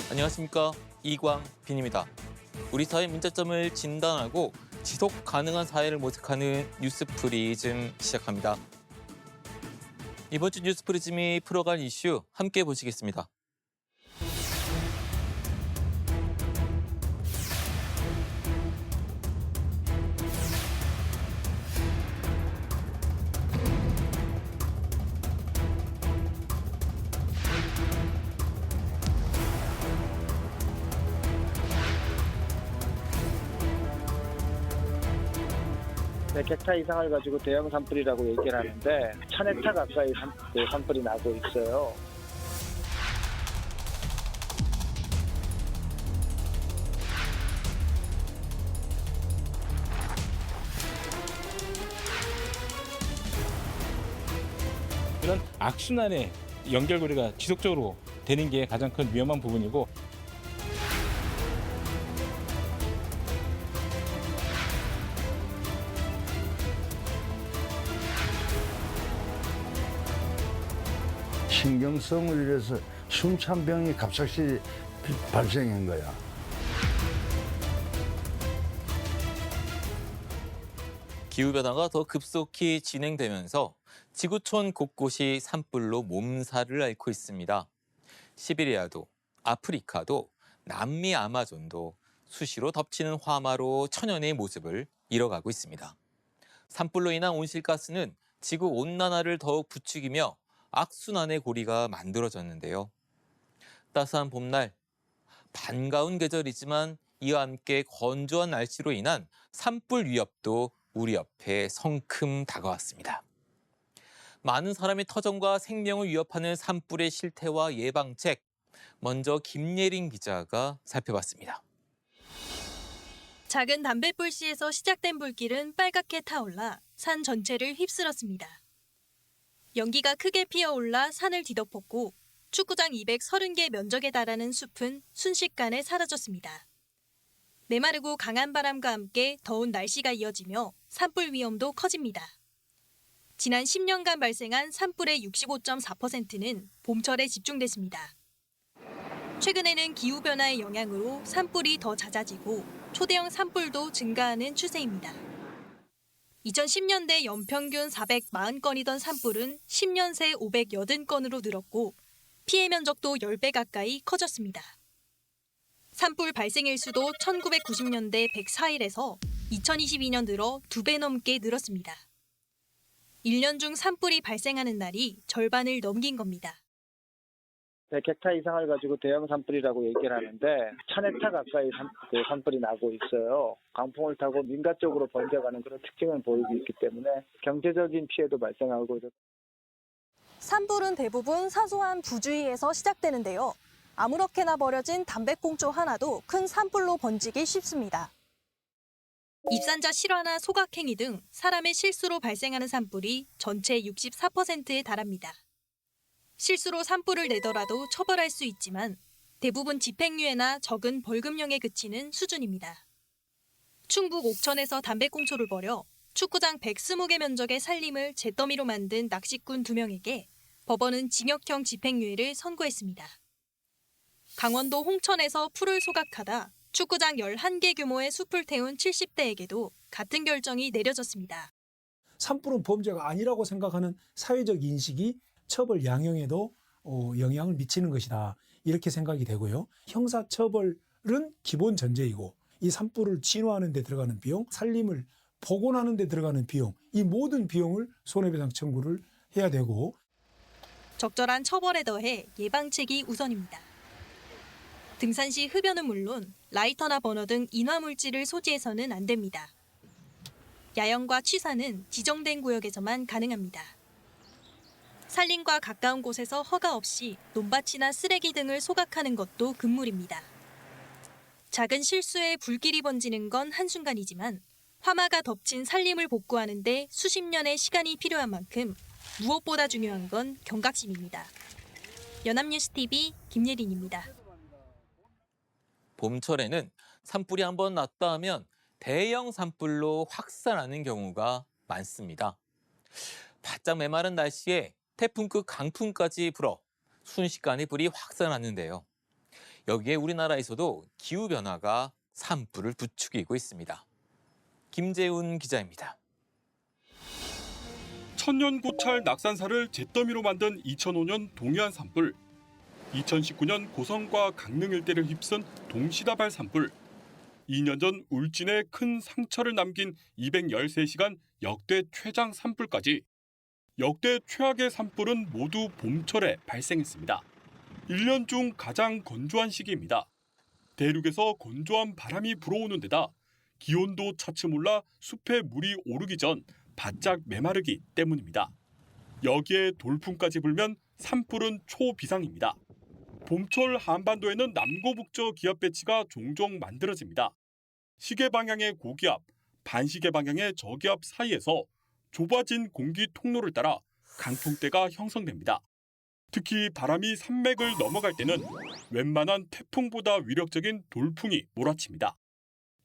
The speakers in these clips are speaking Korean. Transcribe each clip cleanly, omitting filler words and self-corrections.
안녕하십니까, 이광빈입니다. 우리 사회 문제점을 진단하고 지속 가능한 사회를 모색하는 뉴스프리즘 시작합니다. 이번 주 뉴스프리즘이 풀어갈 이슈 함께 보시겠습니다. 네, 100타 이상을 가지고 대형 산불이라고 얘기를 하는데 1000헥타 가까이 산불이 나고 있어요. 이런 악순환의 연결고리가 지속적으로 되는 게 가장 큰 위험한 부분이고, 신경성을 이래서 숨찬 병이 갑작스레 발생한 거야. 기후변화가 더 급속히 진행되면서 지구촌 곳곳이 산불로 몸살을 앓고 있습니다. 시베리아도, 아프리카도, 남미 아마존도 수시로 덮치는 화마로 천연의 모습을 잃어가고 있습니다. 산불로 인한 온실가스는 지구 온난화를 더욱 부추기며 악순환의 고리가 만들어졌는데요. 따스한 봄날, 반가운 계절이지만 이와 함께 건조한 날씨로 인한 산불 위협도 우리 옆에 성큼 다가왔습니다. 많은 사람의 터전과 생명을 위협하는 산불의 실태와 예방책, 먼저 김예린 기자가 살펴봤습니다. 작은 담뱃불씨에서 시작된 불길은 빨갛게 타올라 산 전체를 휩쓸었습니다. 연기가 크게 피어올라 산을 뒤덮었고 축구장 230개 면적에 달하는 숲은 순식간에 사라졌습니다. 메마르고 강한 바람과 함께 더운 날씨가 이어지며 산불 위험도 커집니다. 지난 10년간 발생한 산불의 65.4%는 봄철에 집중됐습니다. 최근에는 기후변화의 영향으로 산불이 더 잦아지고 초대형 산불도 증가하는 추세입니다. 2010년대 연평균 440건이던 산불은 10년 새 580건으로 늘었고 피해 면적도 10배 가까이 커졌습니다. 산불 발생 일수도 1990년대 104일에서 2022년 들어 2배 넘게 늘었습니다. 1년 중 산불이 발생하는 날이 절반을 넘긴 겁니다. 100헥타 이상을 가지고 대형 산불이라고 얘기를 하는데 1000헥타 가까이 산불이 나고 있어요. 강풍을 타고 민가 쪽으로 번져가는 그런 특징을 보이고 있기 때문에 경제적인 피해도 발생하고. 산불은 대부분 사소한 부주의에서 시작되는데요. 아무렇게나 버려진 담배꽁초 하나도 큰 산불로 번지기 쉽습니다. 입산자 실화나 소각행위 등 사람의 실수로 발생하는 산불이 전체 64%에 달합니다. 실수로 산불을 내더라도 처벌할 수 있지만 대부분 집행유예나 적은 벌금형에 그치는 수준입니다. 충북 옥천에서 담배꽁초를 버려 축구장 120개 면적의 산림을 잿더미로 만든 낚시꾼 2명에게 법원은 징역형 집행유예를 선고했습니다. 강원도 홍천에서 풀을 소각하다 축구장 11개 규모의 숲을 태운 70대에게도 같은 결정이 내려졌습니다. 산불은 범죄가 아니라고 생각하는 사회적 인식이 처벌 양형에도 영향을 미치는 것이다. 이렇게 생각이 되고요. 형사처벌은 기본 전제이고 이 산불을 진화하는 데 들어가는 비용, 산림을 복원하는 데 들어가는 비용, 이 모든 비용을 손해배상 청구를 해야 되고 적절한 처벌에 더해 예방책이 우선입니다. 등산 시 흡연은 물론 라이터나 버너 등 인화물질을 소지해서는 안 됩니다. 야영과 취사는 지정된 구역에서만 가능합니다. 산림과 가까운 곳에서 허가 없이 논밭이나 쓰레기 등을 소각하는 것도 금물입니다. 작은 실수에 불길이 번지는 건 한순간이지만 화마가 덮친 산림을 복구하는 데 수십 년의 시간이 필요한 만큼 무엇보다 중요한 건 경각심입니다. 연합뉴스TV 김예린입니다. 봄철에는 산불이 한번 났다 하면 대형 산불로 확산하는 경우가 많습니다. 바짝 메마른 날씨에 태풍급 강풍까지 불어 순식간에 불이 확산하는데요. 여기에 우리나라에서도 기후변화가 산불을 부추기고 있습니다. 김재훈 기자입니다. 천년 고찰 낙산사를 잿더미로 만든 2005년 동해안 산불, 2019년 고성과 강릉 일대를 휩쓴 동시다발 산불, 2년 전 울진에 큰 상처를 남긴 213시간 역대 최장 산불까지 역대 최악의 산불은 모두 봄철에 발생했습니다. 1년 중 가장 건조한 시기입니다. 대륙에서 건조한 바람이 불어오는 데다 기온도 차츰 올라 숲에 물이 오르기 전 바짝 메마르기 때문입니다. 여기에 돌풍까지 불면 산불은 초비상입니다. 봄철 한반도에는 남고북저 기압 배치가 종종 만들어집니다. 시계 방향의 고기압, 반시계 방향의 저기압 사이에서 좁아진 공기 통로를 따라 강풍대가 형성됩니다. 특히 바람이 산맥을 넘어갈 때는 웬만한 태풍보다 위력적인 돌풍이 몰아칩니다.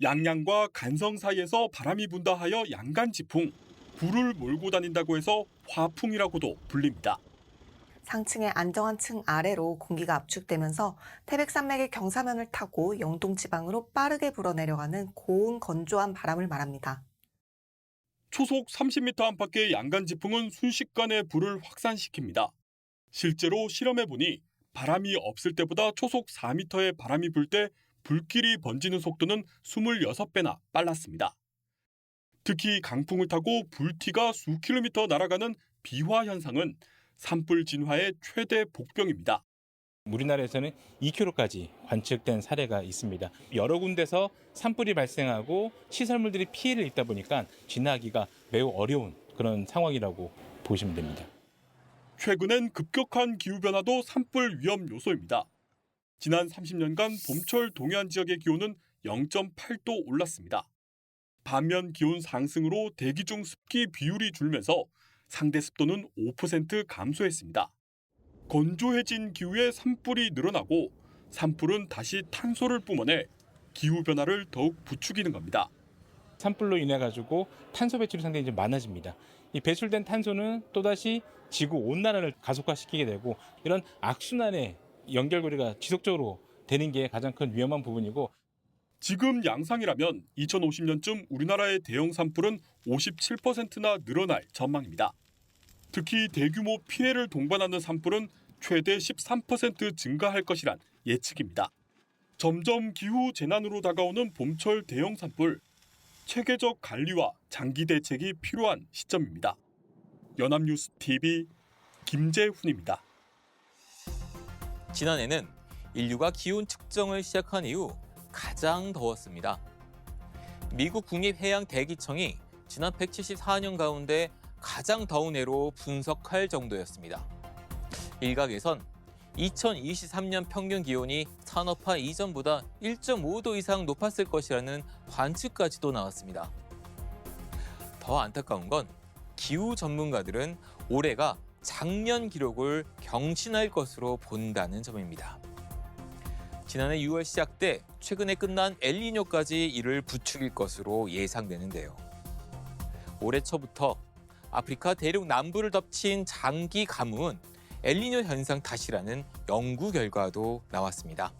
양양과 간성 사이에서 바람이 분다 하여 양간지풍, 불을 몰고 다닌다고 해서 화풍이라고도 불립니다. 상층의 안정한 층 아래로 공기가 압축되면서 태백산맥의 경사면을 타고 영동 지방으로 빠르게 불어내려가는 고온 건조한 바람을 말합니다. 초속 30m 안팎의 양간지풍은 순식간에 불을 확산시킵니다. 실제로 실험해보니 바람이 없을 때보다 초속 4m의 바람이 불 때 불길이 번지는 속도는 26배나 빨랐습니다. 특히 강풍을 타고 불티가 수 킬로미터 날아가는 비화 현상은 산불 진화의 최대 복병입니다. 우리나라에서는 2km까지 관측된 사례가 있습니다. 여러 군데서 산불이 발생하고 시설물들이 피해를 입다 보니까 진화하기가 매우 어려운 그런 상황이라고 보시면 됩니다. 최근엔 급격한 기후변화도 산불 위험 요소입니다. 지난 30년간 봄철 동해안 지역의 기온은 0.8도 올랐습니다. 반면 기온 상승으로 대기 중 습기 비율이 줄면서 상대 습도는 5% 감소했습니다. 건조해진 기후에 산불이 늘어나고 산불은 다시 탄소를 뿜어내 기후변화를 더욱 부추기는 겁니다. 산불로 인해 가지고 탄소 배출이 상당히 좀 많아집니다. 이 배출된 탄소는 또다시 지구 온난화를 가속화시키게 되고 이런 악순환의 연결고리가 지속적으로 되는 게 가장 큰 위험한 부분이고 지금 양상이라면 2050년쯤 우리나라의 대형 산불은 57%나 늘어날 전망입니다. 특히 대규모 피해를 동반하는 산불은 최대 13% 증가할 것이란 예측입니다. 점점 기후 재난으로 다가오는 봄철 대형 산불, 체계적 관리와 장기 대책이 필요한 시점입니다. 연합뉴스 TV 김재훈입니다. 지난해는 인류가 기온 측정을 시작한 이후 가장 더웠습니다. 미국 국립해양대기청이 지난 174년 가운데 가장 더운 해로 분석할 정도였습니다. 일각에선 2023년 평균 기온이 산업화 이전보다 1.5도 이상 높았을 것이라는 관측까지도 나왔습니다. 더 안타까운 건 기후 전문가들은 올해가 작년 기록을 경신할 것으로 본다는 점입니다. 지난해 6월 시작 때 최근에 끝난 엘니뇨까지 이를 부추길 것으로 예상되는데요. 올해 초부터 아프리카 대륙 남부를 덮친 장기 가뭄은 엘니뇨 현상 탓이라는 연구 결과도 나왔습니다.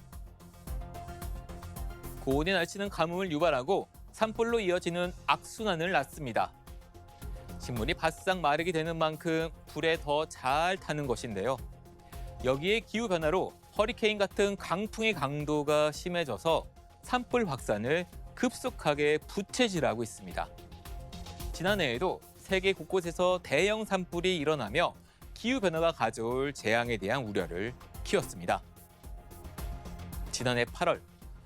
고온의 날씨는 가뭄을 유발하고 산불로 이어지는 악순환을 낳습니다. 식물이 바싹 마르게 되는 만큼 불에 더 잘 타는 것인데요. 여기에 기후변화로 허리케인 같은 강풍의 강도가 심해져서 산불 확산을 급속하게 부채질하고 있습니다. 지난해에도 세계 곳곳에서 대형 산불이 일어나며 기후변화가 가져올 재앙에 대한 우려를 키웠습니다. 지난해 8월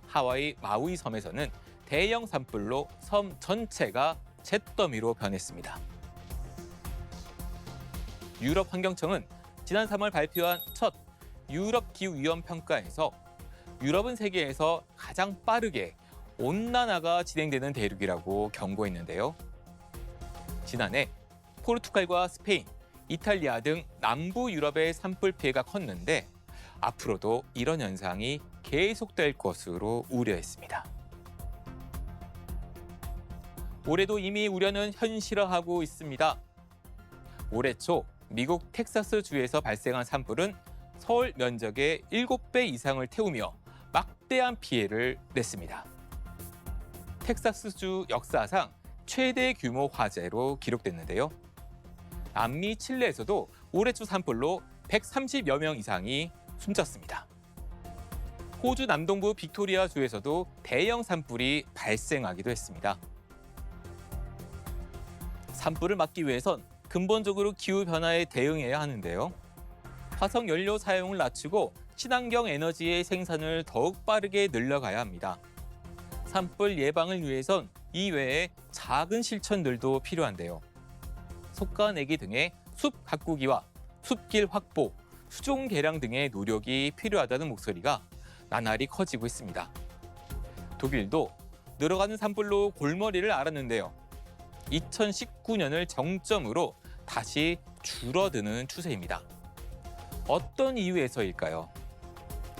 하와이 마우이 섬에서는 대형 산불로 섬 전체가 잿더미로 변했습니다. 유럽 환경청은 지난 3월 발표한 첫 유럽 기후위험 평가에서 유럽은 세계에서 가장 빠르게 온난화가 진행되는 대륙이라고 경고했는데요. 지난해 포르투갈과 스페인, 이탈리아 등 남부 유럽의 산불 피해가 컸는데 앞으로도 이런 현상이 계속될 것으로 우려했습니다. 올해도 이미 우려는 현실화하고 있습니다. 올해 초 미국 텍사스 주에서 발생한 산불은 서울 면적의 7배 이상을 태우며 막대한 피해를 냈습니다. 텍사스주 역사상 최대 규모 화재로 기록됐는데요. 남미 칠레에서도 올해 초 산불로 130여 명 이상이 숨졌습니다. 호주 남동부 빅토리아주에서도 대형 산불이 발생하기도 했습니다. 산불을 막기 위해선 근본적으로 기후변화에 대응해야 하는데요. 화석 연료 사용을 낮추고 친환경 에너지의 생산을 더욱 빠르게 늘려가야 합니다. 산불 예방을 위해선 이외에 작은 실천들도 필요한데요. 속가내기 등의 숲 가꾸기와 숲길 확보, 수종 개량 등의 노력이 필요하다는 목소리가 나날이 커지고 있습니다. 독일도 늘어가는 산불로 골머리를 앓았는데요. 2019년을 정점으로 다시 줄어드는 추세입니다. 어떤 이유에서일까요?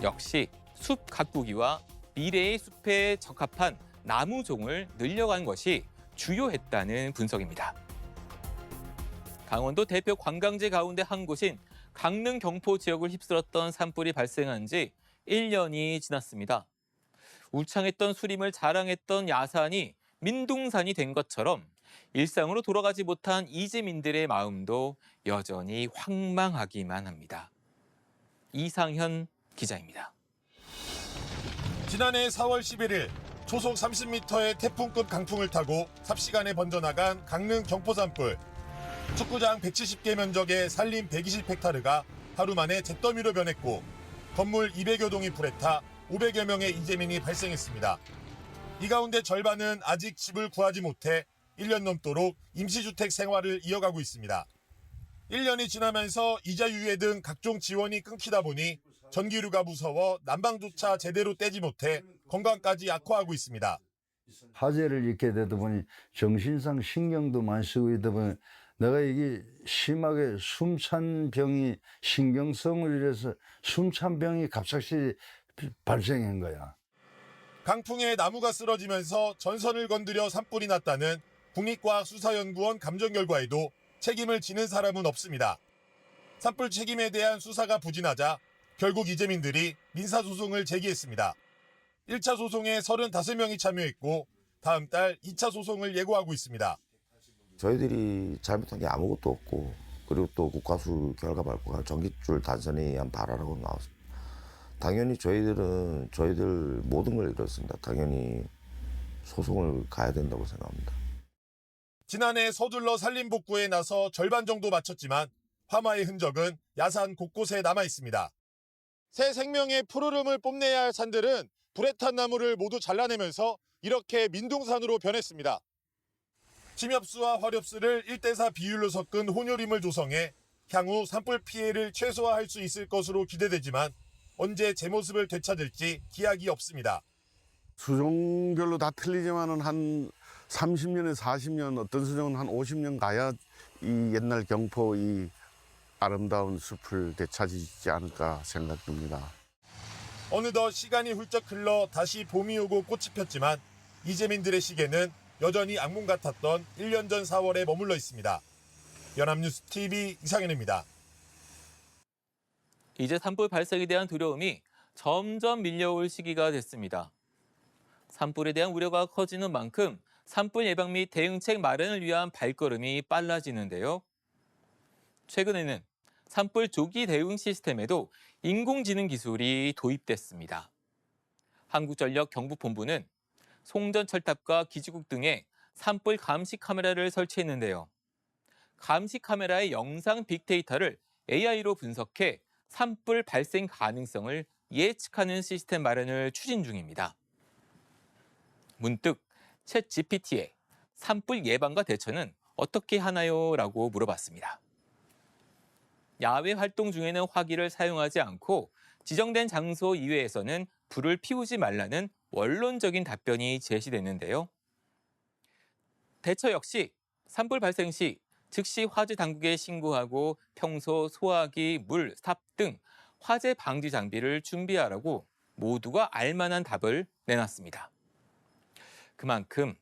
역시 숲 가꾸기와 미래의 숲에 적합한 나무종을 늘려간 것이 주요했다는 분석입니다. 강원도 대표 관광지 가운데 한 곳인 강릉 경포 지역을 휩쓸었던 산불이 발생한 지 1년이 지났습니다. 울창했던 수림을 자랑했던 야산이 민둥산이 된 것처럼 일상으로 돌아가지 못한 이재민들의 마음도 여전히 황망하기만 합니다. 이상현 기자입니다. 지난해 4월 11일 초속 30m의 태풍급 강풍을 타고 삽시간에 번져나간 강릉 경포산불. 축구장 170개 면적의 산림 120헥타르가 하루 만에 잿더미로 변했고 건물 200여 동이 불에 타 500여 명의 이재민이 발생했습니다. 이 가운데 절반은 아직 집을 구하지 못해 1년 넘도록 임시주택 생활을 이어가고 있습니다. 1년이 지나면서 이자 유예 등 각종 지원이 끊기다 보니 전기료가 무서워 난방조차 제대로 떼지 못해 건강까지 악화하고 있습니다. 화재를 입게 되다 보니 정신상 신경도 많이 쓰고 있다 보니 내가 이게 심하게 숨찬 병이 신경성을 이래서 숨찬 병이 갑작스레 발생한 거야. 강풍에 나무가 쓰러지면서 전선을 건드려 산불이 났다는 국립과학수사연구원 감정 결과에도 책임을 지는 사람은 없습니다. 산불 책임에 대한 수사가 부진하자 결국 이재민들이 민사소송을 제기했습니다. 1차 소송에 35명이 참여했고 다음 달 2차 소송을 예고하고 있습니다. 저희들이 잘못한 게 아무것도 없고 그리고 또 국가수 결과 발표가 전기줄 단선에 의한 발화라고 나왔습니다. 당연히 저희들 모든 걸 잃었습니다. 당연히 소송을 가야 된다고 생각합니다. 지난해 서둘러 산림 복구에 나서 절반 정도 마쳤지만 화마의 흔적은 야산 곳곳에 남아 있습니다. 새 생명의 푸르름을 뽐내야 할 산들은 불에 탄 나무를 모두 잘라내면서 이렇게 민둥산으로 변했습니다. 침엽수와 화렵수를 1대4 비율로 섞은 혼요림을 조성해 향후 산불 피해를 최소화할 수 있을 것으로 기대되지만 언제 제 모습을 되찾을지 기약이 없습니다. 수종별로 다 틀리지만은 한 30년에 40년, 어떤 수종은 한 50년 가야 이 옛날 경포 이 아름다운 숲을 되찾지 않을까 생각됩니다. 어느덧 시간이 훌쩍 흘러 다시 봄이 오고 꽃이 폈지만 이재민들의 시계는 여전히 악몽 같았던 1년 전 4월에 머물러 있습니다. 연합뉴스 TV 이상현입니다. 이제 산불 발생에 대한 두려움이 점점 밀려올 시기가 됐습니다. 산불에 대한 우려가 커지는 만큼 산불 예방 및 대응책 마련을 위한 발걸음이 빨라지는데요. 최근에는 산불 조기 대응 시스템에도 인공지능 기술이 도입됐습니다. 한국전력 경북본부는 송전철탑과 기지국 등에 산불 감시 카메라를 설치했는데요. 감시 카메라의 영상 빅데이터를 AI로 분석해 산불 발생 가능성을 예측하는 시스템 마련을 추진 중입니다. 문득 챗 GPT에 산불 예방과 대처는 어떻게 하나요? 라고 물어봤습니다. 야외 활동 중에는 화기를 사용하지 않고 지정된 장소 이외에서는 불을 피우지 말라는 원론적인 답변이 제시됐는데요. 대처 역시 산불 발생 시 즉시 화재 당국에 신고하고 평소 소화기, 물, 스탑 등 화재 방지 장비를 준비하라고 모두가 알만한 답을 내놨습니다. 그만큼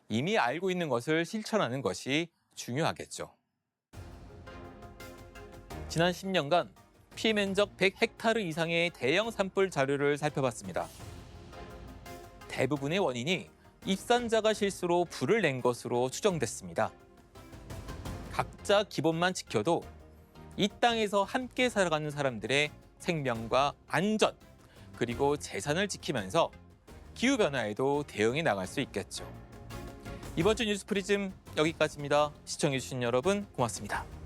이미 알고 있는 것을 실천하는 것이 중요하겠죠. 지난 10년간 피면적 100헥타르 이상의 대형 산불 자료를 살펴봤습니다. 대부분의 원인이 입산자가 실수로 불을 낸 것으로 추정됐습니다. 각자 기본만 지켜도 이 땅에서 함께 살아가는 사람들의 생명과 안전, 그리고 재산을 지키면서 기후변화에도 대응해 나갈 수 있겠죠. 이번 주 뉴스 프리즘 여기까지입니다. 시청해주신 여러분 고맙습니다.